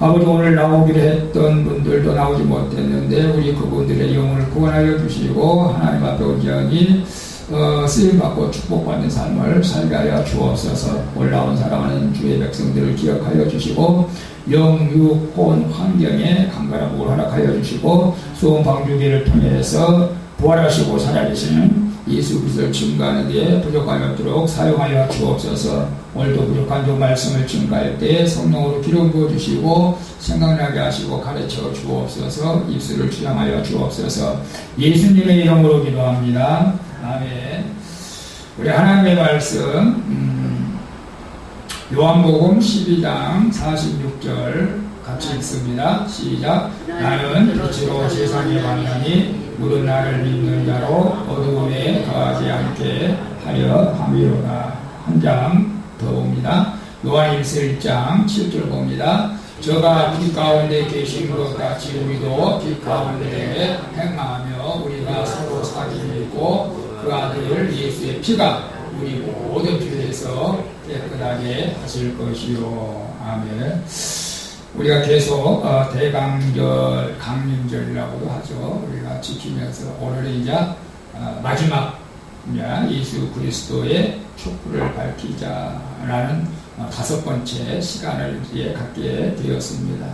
아버지, 오늘 나오기로 했던 분들도 나오지 못했는데 우리 그분들의 영혼을 구원하여 주시고 하나님 앞에 온전히 쓰임받고 축복받는 삶을 살게 하여 주옵소서. 올라온 사랑하는 주의 백성들을 기억하여 주시고 영, 육, 혼, 환경에 강건함을 허락하여 주시고 수원 방주기를 통해서 부활하시고 살아계시는 예수 그리스도를 증거하는 데에 부족함이 없도록 사용하여 주옵소서. 오늘도 부족한 좀 말씀을 증거할 때 성령으로 기름 부어주시고 생각나게 하시고 가르쳐 주옵소서. 입술을 주장하여 주옵소서. 예수님의 이름으로 기도합니다. 아멘. 우리 하나님의 말씀 요한복음 12장 46절 같이 읽습니다. 시작. 나는 빛으로 세상에 왔나니 모든 나를 믿는 자로 어두움에 거하지 않게 하려 함이로다. 한 장 더 봅니다. 요한일서 1장 7절 봅니다. 저가 빛 가운데 계신 것 같이 우리도 빛 가운데 행하며 우리가 서로 사귐이 있고 그 아들 예수의 피가 우리 모든 죄에서 깨끗하게 하실 것이요. 아멘. 우리가 계속 대강절, 강림절이라고도 하죠. 우리가 지키면서 오늘은 이제 마지막 예수 그리스도의 촛불을 밝히자라는 5번째 시간을 이제 갖게 되었습니다.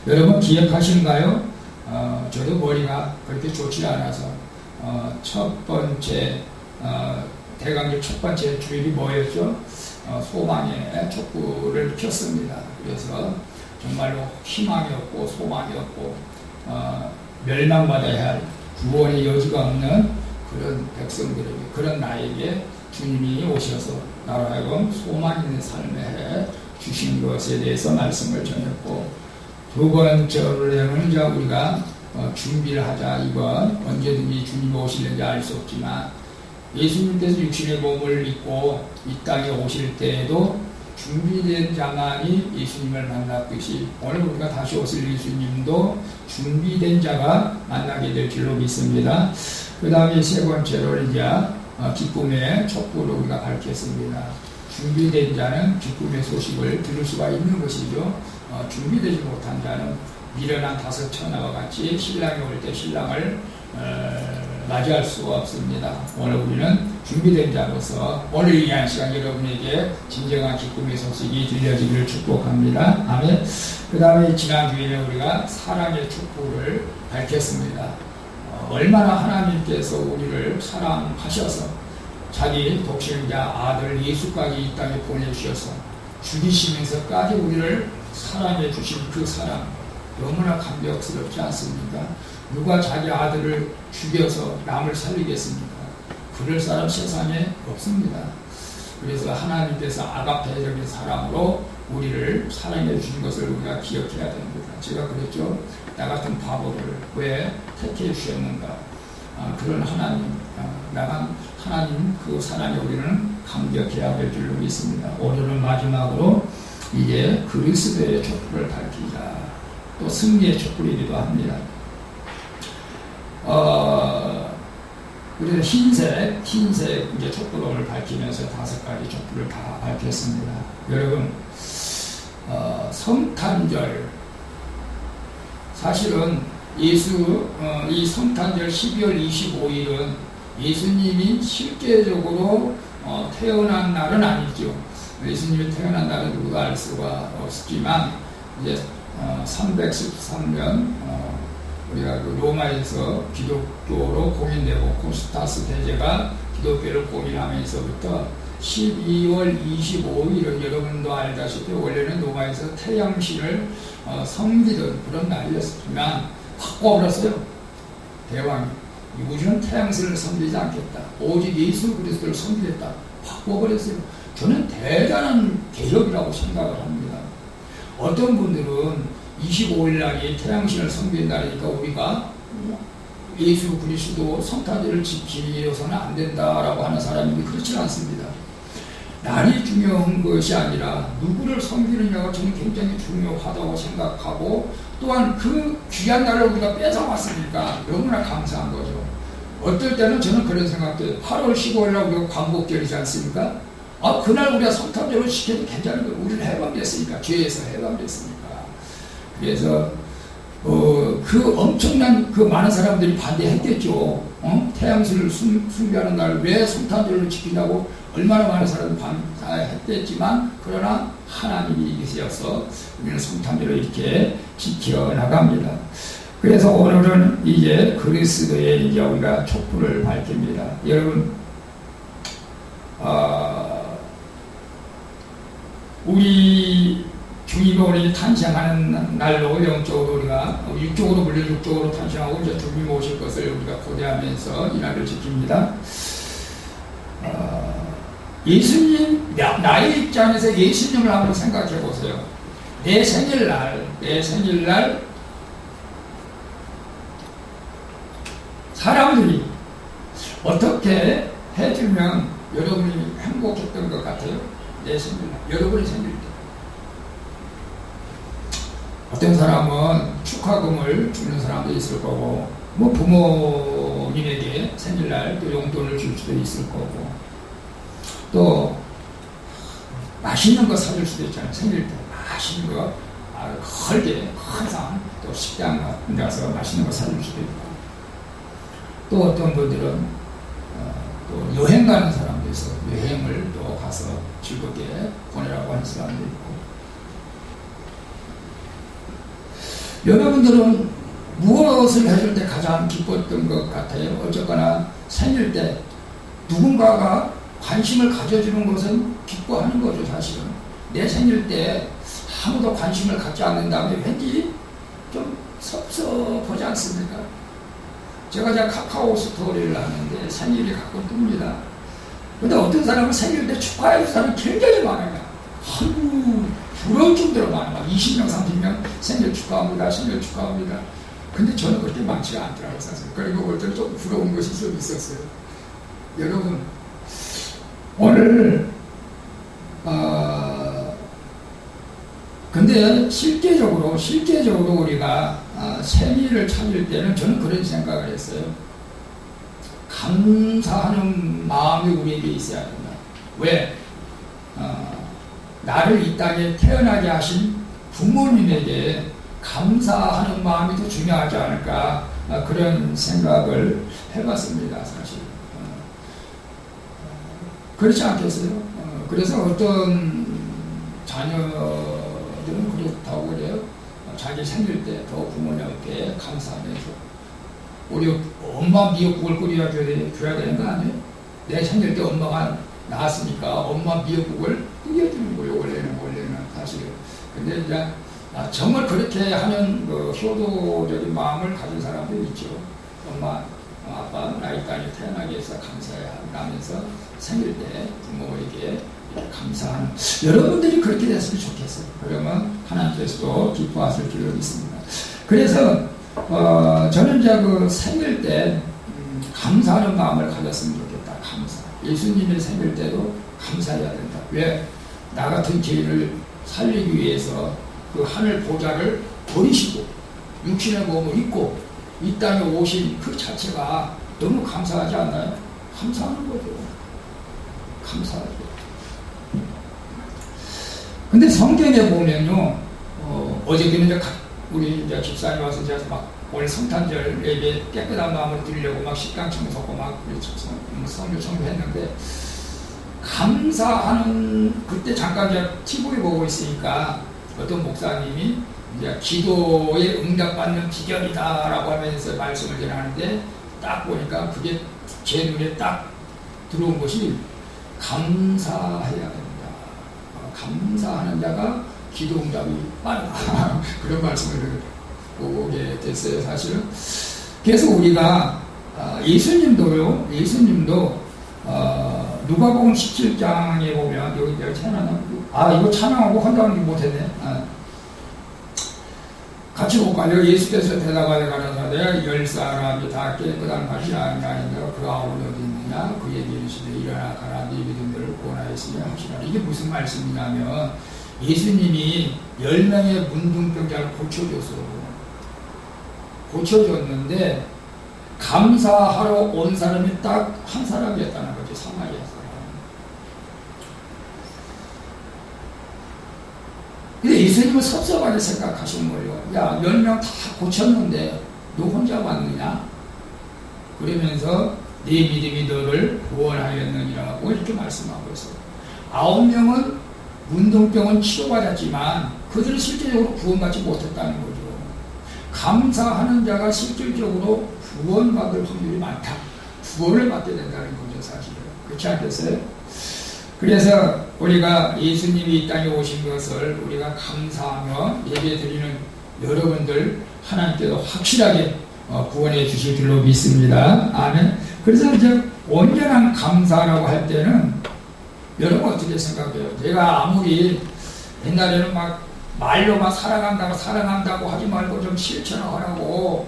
여러분 기억하신가요? 저도 머리가 그렇게 좋지 않아서 첫 번째 대강절 첫 번째 주일이 뭐였죠? 소망의 촛불을 켰습니다. 그래서 정말로 희망이 없고 소망이 없고 멸망받아야 할 구원의 여지가 없는 그런 백성들에게, 그런 나에게 주님이 오셔서 나로 하여금 소망 있는 삶에 주신 것에 대해서 말씀을 전했고, 두 번째로는 이제 우리가 준비를 하자. 이건 언제든지 주님이 오시는지 알 수 없지만 예수님께서 육신의 몸을 입고 이 땅에 오실 때에도 준비된 자만이 예수님을 만났듯이 오늘 우리가 다시 오실 예수님도 준비된 자가 만나게 될 줄로 믿습니다. 그 다음에 세 번째로 이제 기쁨의 촛불을 우리가 밝혔습니다. 준비된 자는 기쁨의 소식을 들을 수가 있는 것이죠. 준비되지 못한 자는 미련한 5 처녀와 같이 신랑이 올 때 신랑을 맞이할 수가 없습니다. 오늘 우리는 준비된 자로서 오늘 이 한 시간 여러분에게 진정한 기쁨의 소식이 들려지기를 축복합니다. 아멘. 그 다음에 지난주에는 우리가 사랑의 촛불을 밝혔습니다. 얼마나 하나님께서 우리를 사랑하셔서 자기 독생자 아들 예수까지 이 땅에 보내주셔서 죽이시면서까지 우리를 사랑해 주신 그 사랑, 너무나 감격스럽지 않습니까? 누가 자기 아들을 죽여서 남을 살리겠습니까? 그럴 사람 세상에 없습니다. 그래서 하나님께서 아가페적인 사랑으로 우리를 사랑해 주신 것을 우리가 기억해야 됩니다. 제가 그랬죠. 나 같은 바보를 왜 택해 주셨는가? 그런 하나님, 하나님 그 사랑에 우리는 감격해야 될 줄로 믿습니다. 오늘은 마지막으로 이제 그리스도의 촛불을 밝히자. 또 승리의 촛불이기도 합니다. 우리는 흰색 이제 촛불을 밝히면서 5가지 촛불을 다 밝혔습니다. 여러분, 성탄절, 사실은 이 성탄절 12월 25일은 예수님이 실제적으로 태어난 날은 아니죠. 예수님이 태어난 날은 누구도 알 수가 없지만 이제 313년 우리가 그 로마에서 기독교로 공인되고 콘스탄스 대제가 기독교를 공인하면서부터 12월 25일은 여러분도 알다시피 원래는 로마에서 태양신을 섬기던 그런 날이었지만 바꿔버렸어요. 대왕이 우리는 태양신을 섬기지 않겠다. 오직 예수 그리스도를 섬기겠다. 바꿔버렸어요. 저는 대단한 개혁이라고 생각을 합니다. 어떤 분들은 25일 날이 태양신을 섬기는 날이니까 우리가 예수 그리스도 성탄절을 지키려서는 안 된다라고 하는 사람이 그렇지 않습니다. 날이 중요한 것이 아니라 누구를 섬기느냐가 저는 굉장히 중요하다고 생각하고, 또한 그 귀한 날을 우리가 뺏어왔으니까 너무나 감사한 거죠. 어떨 때는 저는 그런 생각도 해요. 8월 15일 날 우리가 광복절이지 않습니까? 그날 우리가 성탄절을 지켜도 괜찮은 거예요. 우리는 해방됐으니까, 죄에서 해방됐으니까. 그래서 그 엄청난 그 많은 사람들이 반대했겠죠. 태양신을 숭배하는 날 왜 성탄절로 지킨다고 얼마나 많은 사람들이 반대했겠지만, 그러나 하나님이 이기셔서 우리는 성탄절을 이렇게 지켜나갑니다. 그래서 오늘은 이제 그리스도의 이제 우리가 촛불을 밝힙니다. 여러분, 우리 주님이 탄생하는 날로 영적으로 우리가 육적으로 물론 육적으로 탄생하고 이제 주님이 오실 것을 우리가 고대하면서 이 날을 지킵니다. 예수님, 나의 입장에서 예수님을 한번 생각해 보세요. 내 생일날 사람들이 어떻게 해주면 여러분이 행복했던 것 같아요? 내 생일날, 여러분의 생일 때. 어떤 사람은 축하금을 주는 사람도 있을 거고, 뭐 부모님에게 생일날 또 용돈을 줄 수도 있을 거고, 또 맛있는 거 사줄 수도 있잖아요. 생일 때 맛있는 거 헐게 항상 또 식당 같은 데 가서 맛있는 거 사줄 수도 있고, 또 어떤 분들은 또 여행 가는 사람도 있어요. 여행을 또 가서 즐겁게 보내라고 하는 사람도 있고. 여러분들은 무엇을 해줄 때 가장 기뻤던 것 같아요? 어쨌거나 생일 때 누군가가 관심을 가져주는 것은 기뻐하는 거죠. 사실은 내 생일 때 아무도 관심을 갖지 않는다면 왠지 좀 섭섭하지 않습니까? 제가 카카오 스토리를 하는데 생일이 가끔 뜹니다. 근데 어떤 사람은 생일 때 축하해 줄 사람이 굉장히 많아요. 아이고, 부러울 정도로 많아요. 20명, 30명 생일 축하합니다. 생일 축하합니다. 근데 저는 그렇게 많지가 않더라고요. 사실. 그리고 올 때는 좀 부러운 것이 좀 있었어요. 여러분, 오늘 근데 실제적으로 우리가 생일을 찾을 때는 저는 그런 생각을 했어요. 감사하는 마음이 우리에게 있어야 된다. 왜? 나를 이 땅에 태어나게 하신 부모님에게 감사하는 마음이 더 중요하지 않을까, 그런 생각을 해봤습니다. 사실 그렇지 않겠어요? 그래서 어떤 자녀들은 그렇다고 그래요. 자기 생일 때 더 부모님께 감사하면서 우리 엄마 미역국을 끓여줘야 되는 거 아니에요? 내 생일 때 엄마가 나왔으니까 엄마 미역국을 끓여주는 거예요. 원래는 사실은. 근데 이제 정말 그렇게 하는 그 효도적인 마음을 가진 사람도 있죠. 엄마, 아빠 나이 땅에 태어나게 해서 감사하면서 생일 때 부모에게 감사하는, 여러분들이 그렇게 됐으면 좋겠어요. 그러면 하나님께서도 기뻐하실 줄 믿습니다. 그래서 저는 이제 그 생일 때 감사하는 마음을 가졌으면 좋겠다. 감사. 예수님의 생일 때도 감사해야 된다. 왜? 나 같은 죄인을 살리기 위해서 그 하늘 보좌를 버리시고 육신의 몸을 입고 이 땅에 오신 그 자체가 너무 감사하지 않나요? 감사하는 거죠. 감사하죠. 근데 성경에 보면요, 어저께는 이제 우리 이제 집사님 와서 이제 막 오늘 성탄절 예배 깨끗한 마음으로 드리려고 막 식당 청소하고 막 성교 청소했는데, 감사하는, 그때 잠깐 이제 TV 보고 있으니까 어떤 목사님이 이제 기도에 응답받는 비결이다라고 하면서 말씀을 전하는데, 딱 보니까 그게 제 눈에 딱 들어온 것이 감사해야 된다. 감사하는 자가 기도 응답이 빠르다. 그런 말씀을 보게 됐어요, 사실은. 그래서 우리가 예수님도 누가복음 17장에 보면 여기 내가 이거 찬양하고 헌당하는 게 못했네. 같이 볼까요? 예수께서 대답하여 가라사대 열 사람이 다 깨끗한 것이 아니라 그 아우는 어디 있느냐? 그에게 이르시되 일어나 가라 네 믿음대로 구원하였으니 하시라. 이게 무슨 말씀이냐면 예수님이 10명의 문둥병자를 고쳐줬는데 감사하러 온 사람이 딱 한 사람이었다는 거죠. 사마리아 사람. 근데 예수님 예수님을 섭섭하게 생각하신 거예요. 야, 10명 다 고쳤는데 너 혼자 왔느냐? 그러면서 네 믿음이 너를 구원하였느니라고 이렇게 말씀하고 있어요. 9명은 문둥병은 치료받았지만 그들은 실제적으로 구원받지 못했다는 거죠. 감사하는 자가 실질적으로 구원받을 확률이 많다. 구원을 받게 된다는 거죠, 사실은. 그렇지 않겠어요? 그래서 우리가 예수님이 이 땅에 오신 것을 우리가 감사하며 예배드리는 여러분들 하나님께서 확실하게 구원해 주실 줄로 믿습니다. 아멘. 그래서 이제 온전한 감사라고 할 때는 여러분 어떻게 생각해요? 제가 아무리 옛날에는 막 말로만 사랑한다고 하지 말고 좀 실천을 하라고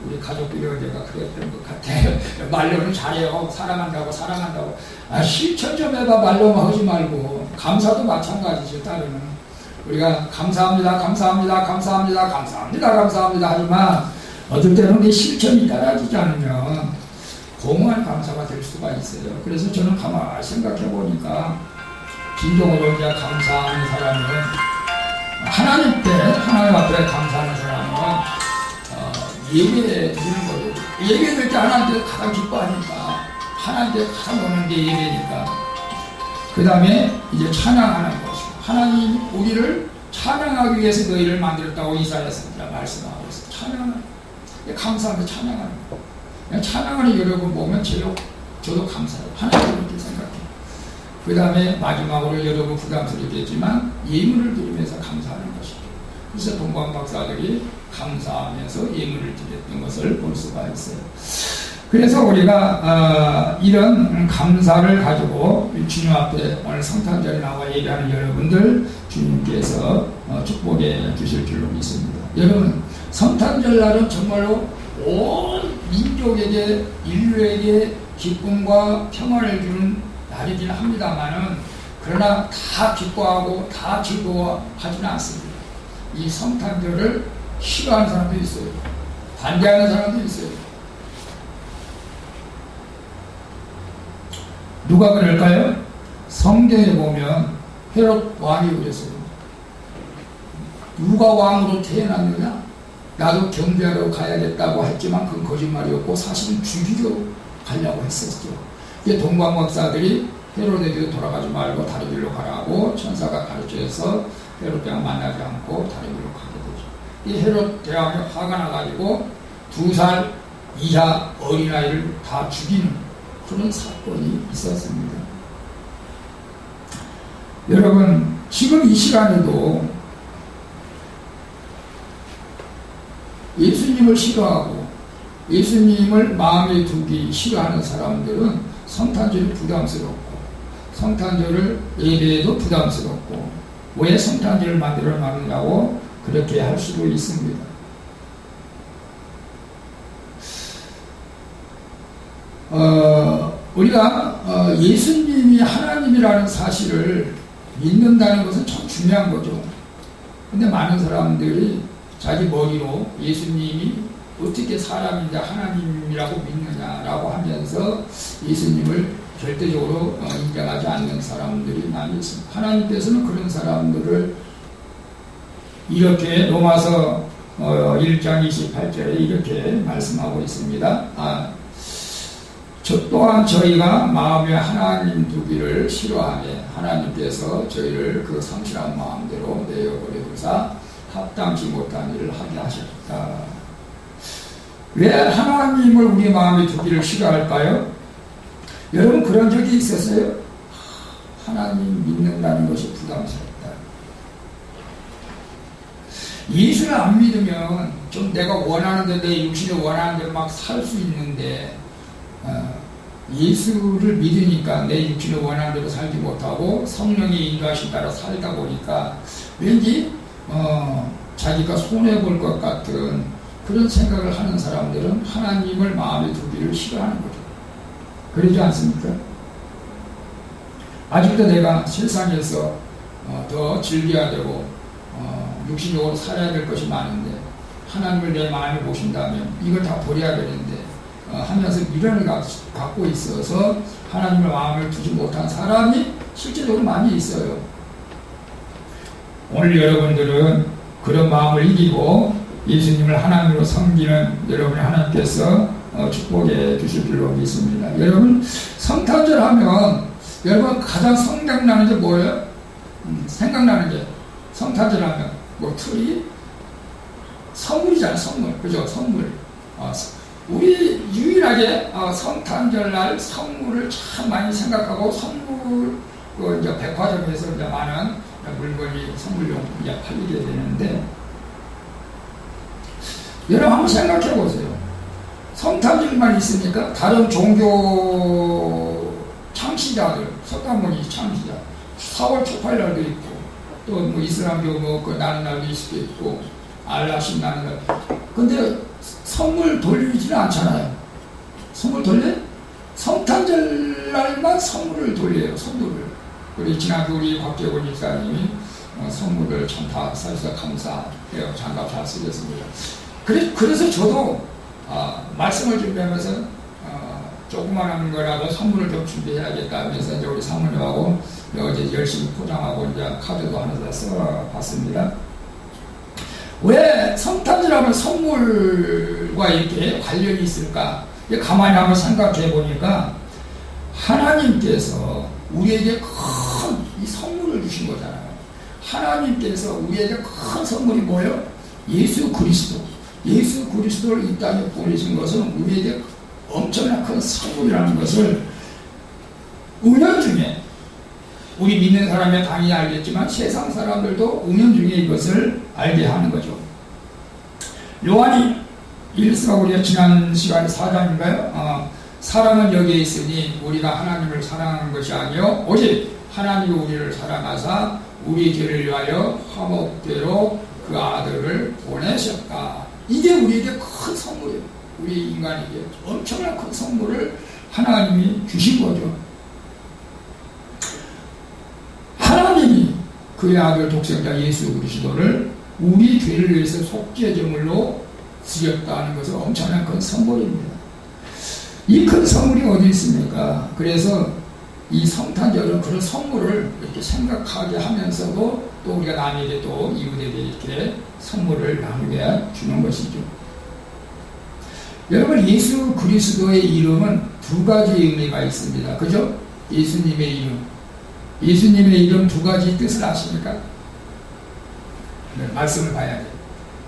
우리 가족들이 내가 그랬던 것 같아요. 말로는 잘해요. 사랑한다고. 실천 좀 해봐. 말로만 하지 말고. 감사도 마찬가지죠. 따르는. 우리가 감사합니다. 하지만 어떨 때는 그 실천이 따라지지 않으면 공허한 감사가 될 수가 있어요. 그래서 저는 가만히 생각해 보니까 진정으로 이제 감사하는 사람은 하나님 앞에 감사하는 사람은 예배 드리는 거예요. 예배 드릴 때 하나님께 가장 기뻐하니까 하나님께 가장 오는 게 예배니까. 그 다음에 이제 찬양하는 것이 하나님 우리를 찬양하기 위해서 너희를 만들었다고 이사야서 말씀하고 있어요. 찬양하는 감사하면서 찬양하는 거. 그냥 찬양하는 여러분 보면 저도 감사해요. 하나님 이렇게 생각해요. 그 다음에 마지막으로 여러분 부담스럽겠지만 예물을 드리면서 감사하는 것이죠. 그래서 동방 박사들이 감사하면서 예물을 드렸던 것을 볼 수가 있어요. 그래서 우리가 이런 감사를 가지고 주님 앞에 오늘 성탄절에 나와 예배하는 여러분들 주님께서 축복해 주실 줄로 믿습니다. 여러분 성탄절 날은 정말로 온 민족에게 인류에게 기쁨과 평안을 주는 날이긴 합니다만은 그러나 다 기뻐하고 다 즐거워하지는 않습니다. 이 성탄절을 싫어하는 사람도 있어요. 반대하는 사람도 있어요. 누가 그럴까요? 성경에 보면 헤롯 왕이 그랬어요. 누가 왕으로 태어났느냐? 나도 경배하러 가야겠다고 했지만 그건 거짓말이었고 사실은 죽이러 가려고 했었죠. 이게 동방박사들이 헤롯에게 돌아가지 말고 다른 길로 가라고 천사가 가르쳐서 헤롯 대왕 만나지 않고 다른 길로 가게 되죠. 이 헤롯 대왕이 화가 나가지고 2살 이하 어린아이를 다 죽이는 그런 사건이 있었습니다. 여러분 지금 이 시간에도 예수님을 싫어하고 예수님을 마음에 두기 싫어하는 사람들은 성탄절이 부담스럽고 성탄절을 예배에도 부담스럽고 왜 성탄절을 만들어 놨느냐고 그렇게 할 수도 있습니다. 우리가 예수님이 하나님이라는 사실을 믿는다는 것은 참 중요한 거죠. 근데 많은 사람들이 자기 머리로 예수님이 어떻게 사람인지 하나님이라고 믿느냐라고 하면서 예수님을 절대적으로 인정하지 않는 사람들이 많이 있습니다. 하나님께서는 그런 사람들을 이렇게 로마서 1장 28절에 이렇게 말씀하고 있습니다. 저 또한 저희가 마음에 하나님 두기를 싫어하며 하나님께서 저희를 그 성실한 마음대로 내어버리고사 합당치 못한 일을 하게 하셨다. 왜 하나님을 우리 마음에 두기를 싫어할까요? 여러분 그런 적이 있었어요? 하나님 믿는다는 것이 부담스럽다. 예수를 안 믿으면 좀 내가 원하는 대로 내 육신이 원하는 대로 막 살 수 있는데 예수를 믿으니까 내 육신이 원하는 대로 살지 못하고 성령의 인도하심 따라 살다 보니까 왠지 자기가 손해볼 것 같은 그런 생각을 하는 사람들은 하나님을 마음에 두기를 싫어하는 거죠. 그러지 않습니까? 아직도 내가 세상에서 더 즐겨야 되고 육신적으로 살아야 될 것이 많은데 하나님을 내 마음에 모신다면 이걸 다 버려야 되는데 하면서 미련을 갖고 있어서 하나님의 마음을 두지 못한 사람이 실제적으로 많이 있어요. 오늘 여러분들은 그런 마음을 이기고 예수님을 하나님으로 섬기는 여러분의 하나님께서 축복해 주실 줄로 믿습니다. 여러분 성탄절 하면 여러분 가장 생각나는 게 뭐예요? 생각나는 게 성탄절 하면 뭐 트리? 선물이잖아요. 선물. 그죠? 선물. 우리 유일하게 성탄절날 선물을 참 많이 생각하고 선물 이제 백화점에서 이제 많은 물건이 선물용품이 팔리게 되는데 여러분 한번 생각해 보세요. 성탄절만 있으니까 다른 종교 창시자들, 석가모니 창시자 4월 초팔 날도 있고 또 뭐 이슬람교 뭐 나는 날도 있을 수도 있고 알라 신나는 날. 근데 선물 돌리지는 않잖아요. 선물 돌려? 성탄절 날만 선물을 돌려요. 선물을. 우리 지난주 우리 곽재곤 집사님이 선물을 참 다 사셔서 감사해요. 장갑 잘 쓰겠습니다. 그래서 저도 말씀을 준비하면서 조그만한 거라도 선물을 좀 준비해야겠다 하면서 이제 우리 사모님하고 어제 열심히 포장하고 이제 카드도 하나 다 써봤습니다. 왜 성탄절 하면 선물과 이렇게 관련이 있을까? 가만히 한번 생각해 보니까 하나님께서 우리에게 큰 이 선물을 주신 거잖아요. 하나님께서 우리에게 큰 선물이 뭐예요? 예수 그리스도. 예수 그리스도를 이 땅에 보내신 것은 우리에게 엄청난 큰 선물이라는 것을 은연중에 우리 믿는 사람이 당연히 알겠지만 세상 사람들도 은연중에 이것을 알게 하는 거죠. 요한이 1서 우리가 지난 시간에 4장인가요? 사랑은 여기에 있으니 우리가 하나님을 사랑하는 것이 아니요 오직 하나님이 우리를 사랑하사 우리 죄를 위하여 화목대로 그 아들을 보내셨다. 이게 우리에게 큰 선물이에요. 우리 인간에게 엄청난 큰 선물을 하나님이 주신 거죠. 하나님이 그의 아들 독생자 예수 그리스도를 우리 죄를 위해서 속죄제물로 드렸다는 것은 엄청난 큰 선물입니다. 이 큰 선물이 어디 있습니까? 그래서 이 성탄절은 그런 선물을 이렇게 생각하게 하면서도 또 우리가 남에게 또 이웃에게 이렇게 선물을 나누게 주는 것이죠. 여러분 예수 그리스도의 이름은 두 가지 의미가 있습니다. 그죠? 예수님의 이름. 예수님의 이름 두 가지 뜻을 아십니까? 네, 말씀을 봐야 돼요.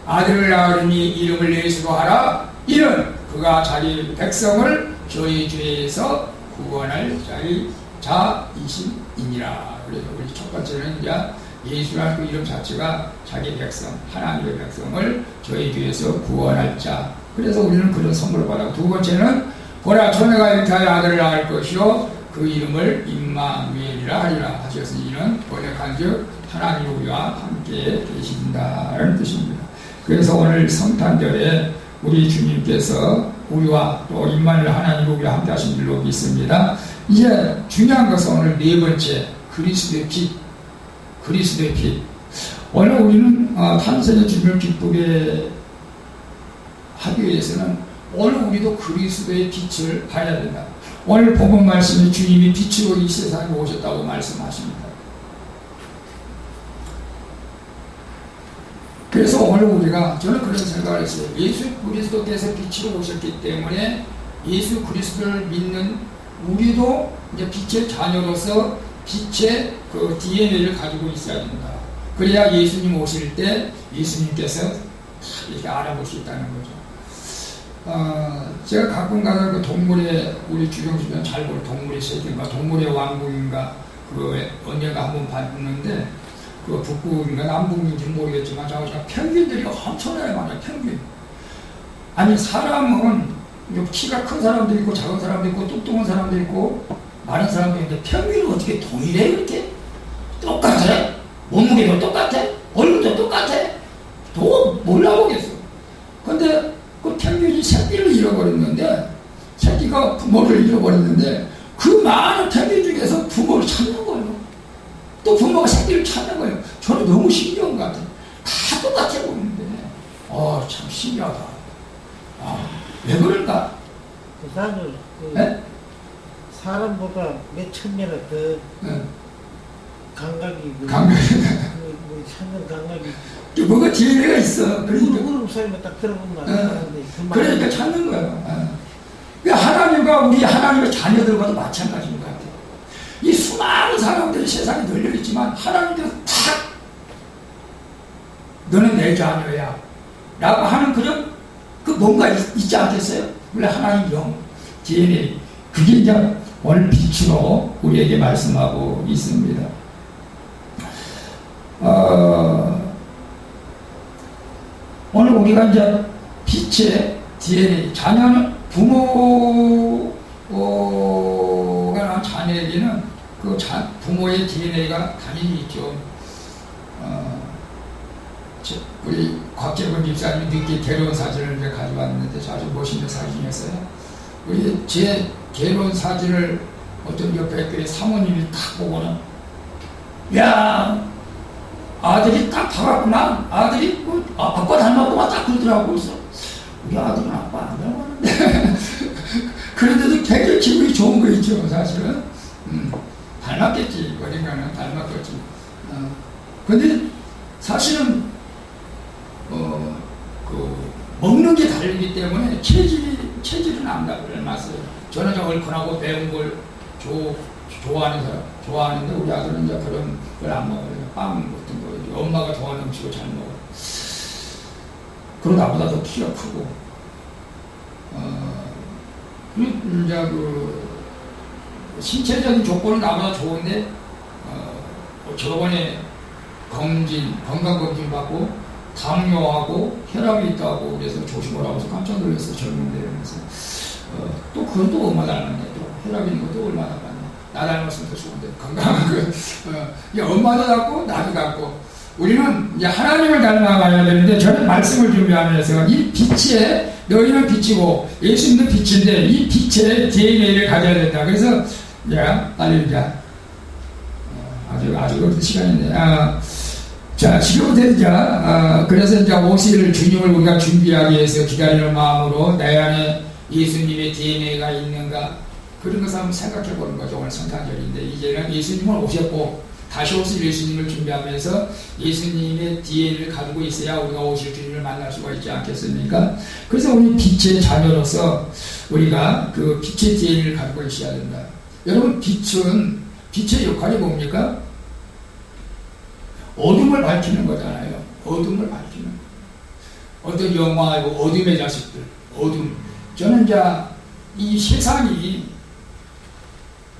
아들을 낳으니 이름을 예수로 하라. 이는 그가 자기 백성을 저희 죄에서 구원할 자이심이니라. 그래서 우리 첫 번째는 이제 예수라는 그 이름 자체가 자기 백성, 하나님의 백성을 저희 죄에서 구원할 자. 그래서 우리는 그런 선물을 받아. 두 번째는 보라 처녀가 잉태하여 아들을 낳을 것이요 그 이름을 임마누엘이라 하리라 하셨으니 이는 번역한즉 하나님이 우리와 함께 계신다라는 뜻입니다. 그래서 오늘 성탄절에 우리 주님께서 우리와 또 임마누엘 하나님이 우리와 함께 하신 줄로 믿습니다. 이제 중요한 것은 오늘 네 번째 그리스도의 빛. 그리스도의 빛. 오늘 우리는 탄생의 주님을 기쁘게 하기 위해서는 오늘 우리도 그리스도의 빛을 봐야 된다. 오늘 본문 말씀이 주님이 빛으로 이 세상에 오셨다고 말씀하십니다. 그래서 오늘 우리가 저는 그런 생각을 했어요. 예수 그리스도께서 빛으로 오셨기 때문에 예수 그리스도를 믿는 우리도 이제 빛의 자녀로서 빛의 그 DNA를 가지고 있어야 된다. 그래야 예수님 오실 때 예수님께서 이렇게 알아볼 수 있다는 거죠. 제가 가끔 가다 그 동물의 우리 주변 잘 모르는 동물의 세계인가 동물의 왕국인가 그 언제가 한번 봤는데 그 북극인가 남극인지 모르겠지만 제가 펭귄들이 엄청나게 많아요. 펭귄. 아니 사람은 키가 큰 사람도 있고 작은 사람도 있고 뚱뚱한 사람도 있고 많은 사람도 있는데 펭귄은 어떻게 동일해 이렇게? 똑같아? 몸무게도 똑같아? 얼굴도 똑같아? 더 몰라보겠어. 근데 그 펭귄이 새끼를 잃어버렸는데 새끼가 부모를 잃어버렸는데 그 많은 펭귄 중에서 부모를 찾는 거예요. 또 부모가 새끼를 찾는 거예요. 저는 너무 신기한 것 같아요. 다 똑같아 보이는데 참 신기하다. 왜 그럴까? 그 사람은 네? 사람보다 몇 천 배나 더 네. 감각이 감각이 뭐 찾는 감각이 뭐가 DNA가 있어. 그러니까. 무릎 소리만 딱 들어보면 알았는데 그러니까 찾는 거예요. 하나님과 우리 하나님의 자녀들과도 마찬가지인 것 같아요. 이 수많은 사람들이 세상에 널려 있지만 하나님께서 탁 너는 내 자녀야 라고 하는 그런 그 뭔가 있지 않겠어요? 원래 하나님 영 DNA 그게 이제 오늘 빛으로 우리에게 말씀하고 있습니다. 오늘 우리가 이제 빛의 DNA 자녀는 부모가 낳은 자녀에게는 그 부모의 DNA가 당연히 있죠. 우리 곽재근 집사님이 늦게 결혼 사진을 이제 가져왔는데 아주 멋있는 사진이었어요. 우리 제 결혼 사진을 어떤 옆에 교회 사모님이 딱 보고는 야 아들이 딱 봐갖구나. 아들이 뭐 아빠 닮았구나 딱 그러더라고. 그래서 우리 아들은 아빠 안 닮았는데 그런데도 되게 기분이 좋은 거 있죠. 사실은 닮았겠지. 어딘가는 닮았겠지. 근데 사실은 먹는 게 다르기 때문에 체질은 안 닮았어요. 저는 좀 얼큰하고 매운 걸 좋아하는 사람, 좋아하는데 우리 아들은 이제 그런 걸 안 먹어요. 빵 같은 거. 엄마가 좋아하는 음식을 잘 먹어요. 그리고 나보다 더 키가 크고. 이제 신체적인 조건은 나보다 좋은데, 저번에 건강검진 받고, 당뇨하고 혈압이 있다고 그래서 조심하라고 해서 깜짝 놀랐어요. 젊은데. 그래서 또 그건 또 얼마 닮았네. 또 혈압 있는 것도 얼마나 닮았네. 나 닮았으면 더 좋은데 건강한 거. 엄마도 닮고 나도 닮고 우리는 이제 하나님을 닮아가야 되는데 저는 말씀을 준비하면서 이 빛에 너희는 빛이고 예수님도 빛인데 이 빛의 DNA를 가져야 된다. 그래서 야 빨리 이제 아주 어떤 시간인데 자, 지금부터 이제, 그래서 이제 오실 주님을 우리가 준비하기 위해서 기다리는 마음으로 내 안에 예수님의 DNA가 있는가, 그런 것을 한번 생각해 보는 거죠. 오늘 성탄절인데, 이제는 예수님은 오셨고, 다시 오실 예수님을 준비하면서 예수님의 DNA를 가지고 있어야 우리가 오실 주님을 만날 수가 있지 않겠습니까? 그래서 우리 빛의 자녀로서 우리가 그 빛의 DNA를 가지고 있어야 된다. 여러분, 빛의 역할이 뭡니까? 어둠을 밝히는 거잖아요. 어둠을 밝히는. 어떤 영화이고 어둠의 자식들. 어둠. 저는 이제 이 세상이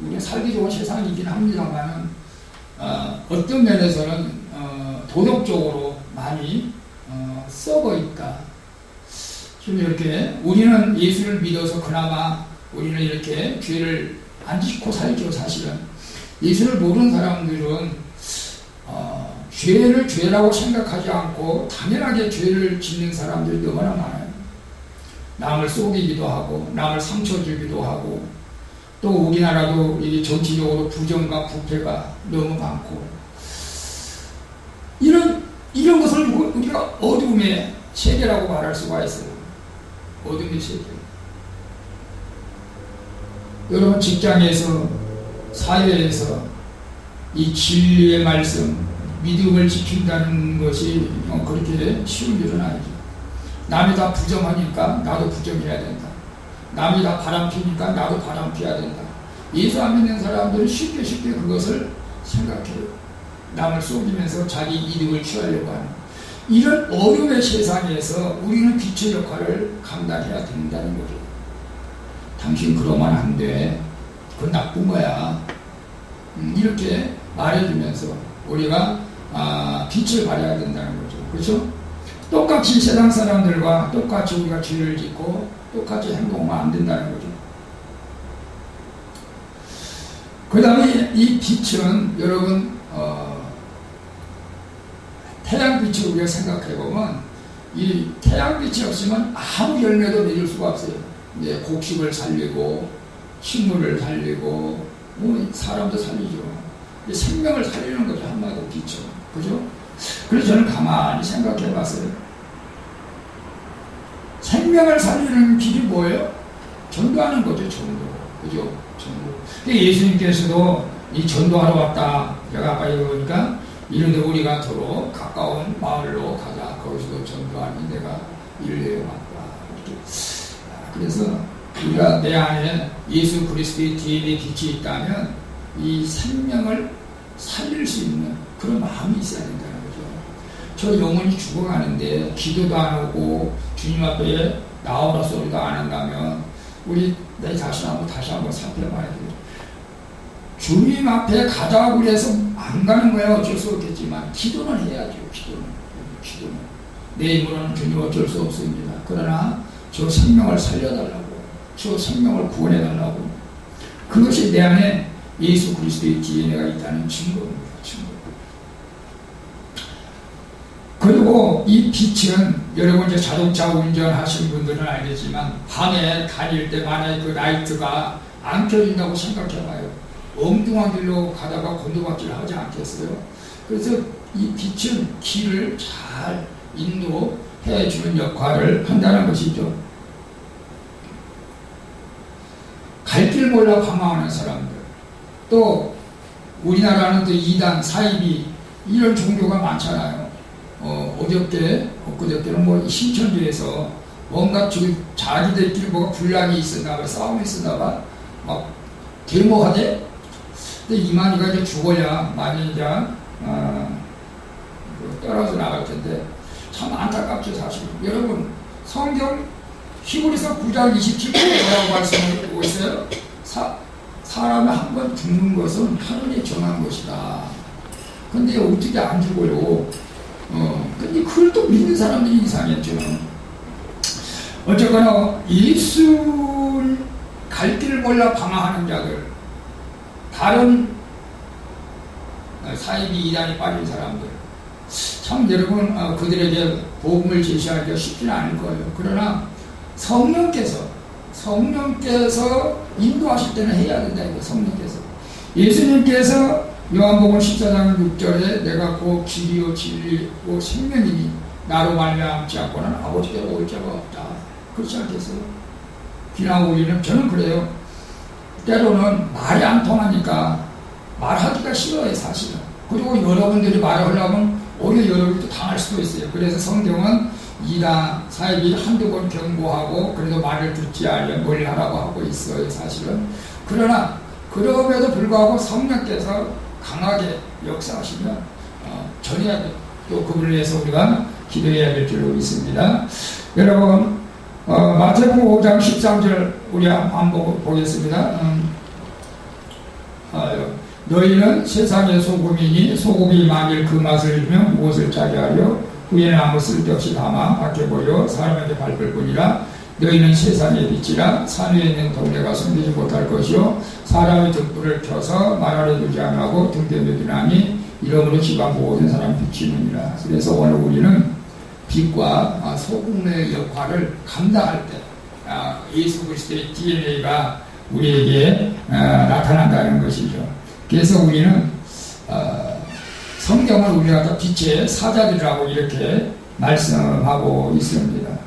우리가 살기 좋은 세상이긴 합니다만은 어떤 면에서는 도덕적으로 많이 썩어 있다. 좀 이렇게 우리는 예수를 믿어서 그나마 우리는 이렇게 죄를 안 짓고 살죠. 사실은 예수를 모르는 사람들은 죄를 죄라고 생각하지 않고 당연하게 죄를 짓는 사람들이 너무나 많아요. 남을 속이기도 하고 남을 상처 주기도 하고 또 우리나라도 이 정치적으로 부정과 부패가 너무 많고 이런 것을 우리가 어둠의 세계라고 말할 수가 있어요. 어둠의 세계. 여러분 직장에서 사회에서 이 진리의 말씀 믿음을 지킨다는 것이 그렇게 쉬운 일은 아니죠. 남이 다 부정하니까 나도 부정해야 된다. 남이 다 바람피니까 나도 바람피해야 된다. 예수 안 믿는 사람들은 쉽게 그것을 생각해요. 남을 속이면서 자기 이득을 취하려고 하는 이런 어려움의 세상에서 우리는 빛의 역할을 감당해야 된다는 거죠. 당신 그러면 안 돼. 그건 나쁜 거야. 이렇게 말해주면서 우리가 빛을 발해야 된다는 거죠. 그렇죠? 똑같이 세상 사람들과 똑같이 우리가 죄를 짓고 똑같이 행동하면 안 된다는 거죠. 그 다음에 이 빛은 여러분 태양빛을 우리가 생각해보면 이 태양빛이 없으면 아무 열매도 맺을 수가 없어요. 이제 곡식을 살리고 식물을 살리고 뭐 사람도 살리죠. 생명을 살리는 거죠. 한마디로 빛은. 그죠? 그래서 저는 가만히 생각해 봤어요. 생명을 살리는 길이 뭐예요? 전도하는 거죠. 전도. 그죠? 전도. 예수님께서도 이 전도하러 왔다. 제가 아까 얘기하니까 이런데 우리가 더러 가까운 마을로 가자. 거기서도 전도하니 내가 일을 해왔다. 그래서 우리가 내 안에 예수 그리스도의 DNA 빛이 있다면 이 생명을 살릴 수 있는 그런 마음이 있어야 된다는 거죠. 저 영혼이 죽어가는데 기도도 안 하고 주님 앞에 나오라 소리도 안 한다면 우리 내 자신 한번 다시 한번 살펴봐야 돼요. 주님 앞에 가자고 그래서 안 가는 거야 어쩔 수 없겠지만 기도는 해야죠. 기도는 내 힘으로는 주님 어쩔 수 없습니다. 그러나 저 생명을 살려달라고, 저 생명을 구원해달라고, 그것이 내 안에 예수 그리스도의 DNA가 있다는 증거입니다. 증거. 그리고 이 빛은 여러분 이제 자동차 운전하시는 분들은 알겠지만 밤에 다닐 때 만약에 그 라이트가 안 켜진다고 생각해봐요. 엉뚱한 길로 가다가 곤두박질 하지 않겠어요? 그래서 이 빛은 길을 잘 인도해 주는 역할을 한다는 것이죠. 갈 길 몰라 방황하는 사람들, 또 우리나라는 또 이단, 사이비 이런 종교가 많잖아요. 엊그저께는 뭐 신천지에서 뭔가 자기들끼리 뭐가 분란이 있었나 봐, 싸움이 있었나 봐, 막 데모하대. 근데 이만희가 이제 죽어야 많이 이제 떨어져 나갈 텐데 참 안타깝죠 사실. 여러분 성경 히브리서 9장 27절에 뭐라고 말씀을 하고 있어요? 사람이 한 번 죽는 것은 하늘이 정한 것이다. 근데 어떻게 안 죽어요? 근데 그걸 또 믿는 사람들이 이상했죠. 어쨌거나 예수 갈 길을 몰라 방황하는 자들, 다른 사이비 이단이 빠진 사람들, 참 여러분 그들에게 복음을 제시하기가 쉽지는 않을 거예요. 그러나 성령께서 인도하실 때는 해야 된다. 이거 성령께서. 예수님께서 요한복음 14장 6절에 내가 곧 길이요 진리요 생명이니 나로 말미암지 않고는 아버지께로 올 자가 없다. 그렇지 않겠어요? 비나 우리는 저는 그래요. 때로는 말이 안 통하니까 말하기가 싫어요 사실은. 그리고 여러분들이 말하려면 오히려 여러분이 또 당할 수도 있어요. 그래서 성경은 이단, 사이비 한두 번 경고하고 그래도 말을 듣지 않으면 뭘 하라고 하고 있어요 사실은. 그러나 그럼에도 불구하고 성령께서 강하게 역사하시면 전해야 돼요. 또 그분을 위해서 우리가 기도해야 될 줄로 믿습니다. 여러분 마태복음 5장 13절 우리 한번 보겠습니다. 너희는 세상의 소금이니 소금이 만일 그 맛을 잃으면 무엇을 짜게 하려 후에는 아무 쓸데없이 담아 밖에 버려 사람에게 밟을 뿐이라. 너희는 세상의 빛이라. 산 위에 있는 동네가 숨기지 못할 것이요 사람의 등불을 켜서 말 아래 두지 아니하고 등대에 두나니 이러므로 집안 모든 사람 비치느니라. 그래서 오늘 우리는 빛과 소금의 역할을 감당할 때 예수 그리스도의 DNA가 우리에게 나타난다는 것이죠. 그래서 우리는 성경을 우리가 빛의 사자들이라고 이렇게 말씀하고 있습니다.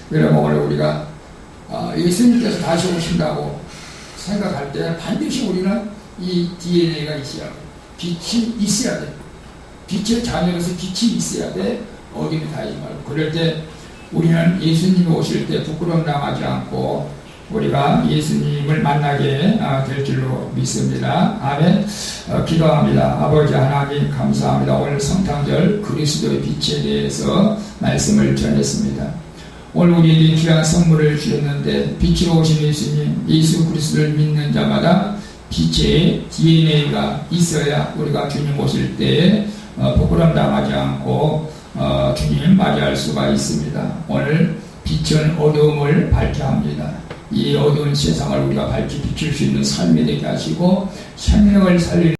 그러면 오늘 우리가 예수님께서 다시 오신다고 생각할 때 반드시 우리는 이 DNA가 있어야 돼. 빛이 있어야 돼. 빛의 자녀로서 빛이 있어야 돼. 어디를 다니지 말고. 그럴 때 우리는 예수님이 오실 때 부끄러움 당하지 않고 우리가 예수님을 만나게 될 줄로 믿습니다. 아멘. 기도합니다. 아버지 하나님 감사합니다. 오늘 성탄절 그리스도의 빛에 대해서 말씀을 전했습니다. 오늘 우리에게 귀한 선물을 주셨는데 빛으로 오신 예수님, 예수 그리스도를 믿는 자마다 빛의 DNA가 있어야 우리가 주님 오실 때 부끄러움 당하지 않고 주님 맞이할 수가 있습니다. 오늘 빛은 어두움을 밝게 합니다. 이 어두운 세상을 우리가 밝게 비출 수 있는 삶이 되게 하시고 생명을 살릴